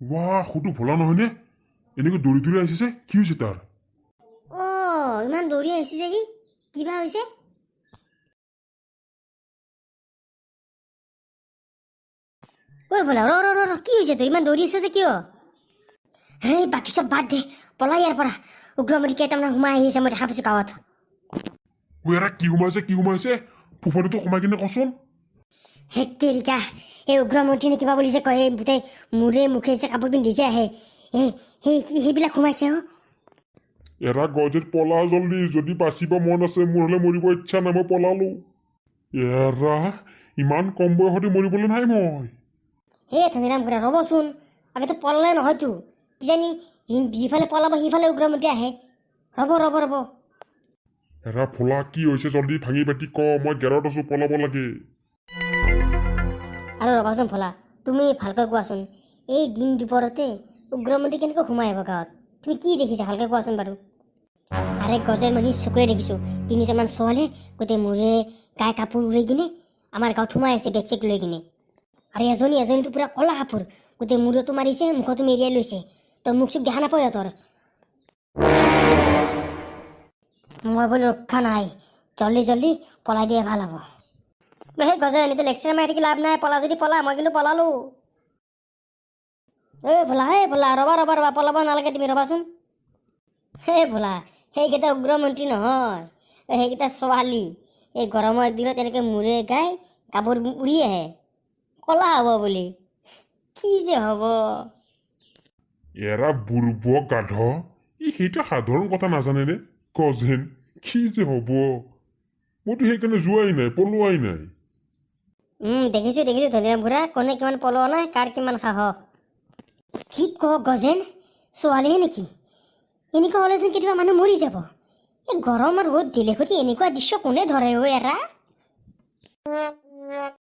ৱাহ সুটো ভলা নহয়নে এনেকৈ দৌৰি দৌৰি আহিছে কি হৈছে তাৰ ইমান দৌৰি আহিছে যে সি কিবা হৈছে ঐ ভলা ৰ ৰ ৰ ৰ কি হৈছে তোৰ ইমান দৌৰি আহিছ যে কিয় হেই বাকী চব বাদ দে পলা ইয়াৰ পৰা উগ্ৰমণি কেইটামান সোমাই আহিছে মই দেখা পাইছো গাঁৱত এৰা কি সোমাইছে ফুফাটোতো সোমাই কিনে কচোন হেতেৰিকা এই উগ্ৰমন্ত্ৰী নে কিবা বুলি যে কয় গোটেই মূৰে মুখে যে কাপোৰ পিন্ধি যে আহে সেইবিলাক সোমাইছে এৰা গজেট পলা জল্দি যদি বাচিব মন আছে মোৰ হলে মৰিব ইচ্ছা নাই মই পলালো এৰা ইমান কম বয়সতে মৰিবলৈ নাই মই ধনীৰাম খুৰা ৰ'বচোন আগতে পলালে নহয়তো কিজানি যিফালে পলাব সিফালে উগ্ৰমন্ত্ৰী আহে ৰ'ব এৰা ফুলা কি হৈছে জল্দি ভাঙি পাতি ক মই গেৰত আছো পলাব লাগে আৰু ৰ'বাচোন ফলা তুমি ভালকৈ কোৱাচোন এই দিন দুপৰতে উগ্ৰমন্ত্ৰী কেনেকৈ সোমাই আহিব গাঁৱত তুমি কি দেখিছা ভালকৈ কোৱাচোন বাৰু আৰে গজেৰ মই নিজ চকুৰে দেখিছোঁ তিনিজনমান ছোৱালীয়ে গোটেই মূৰে গাই কাপোৰ উৰাই কিনে আমাৰ গাঁৱত সোমাই আছে বেগ চেক লৈ কিনে আৰু এজনীতো পূৰা ক'লা কাপোৰ গোটেই মূৰতো মাৰিছে মুখতো মেৰিয়াই লৈছে তই মুখ চুখ দেখা নাপাওঁ সিহঁতৰ মই বোলো ৰক্ষা নাই জল্দি পলাই দিয়ে ভাল হ'ব সেই গজে এনেতে লেকচাৰ মাৰি থাকি লাভ নাই পলা যদি পলা মই কিন্তু পলালো ভোলা ৰবা পলাব নালাগে তুমি ৰবাচোন ভোলা সেইকেইটা উগ্ৰমন্ত্ৰী নহয় সেইকেইটা ছোৱালী এই গৰমৰ দিনত এনেকৈ মূৰে গাই কাপোৰ উৰি আহে কলা হ'ব বুলি কি যে হ'ব এৰা বুৰ্ব গাধ সেইটো সাধাৰণ কথা নাজানে নে গজেন কি যে হ'ব মইতো সেইকাৰণে যোৱাই নাই পলোৱাই নাই দেখিছো ধনীৰাম খুৰা কোনে কিমান পলোৱা নাই কাৰ কিমান সাহস কি ক গজেন ছোৱালীহে নেকি এনেকুৱা হ'লেচোন কেতিয়াবা মানুহ মৰি যাব এই গৰম আৰু ৰ'দ দিলে সৈতে এনেকুৱা দৃশ্য কোনে ধৰে এৰা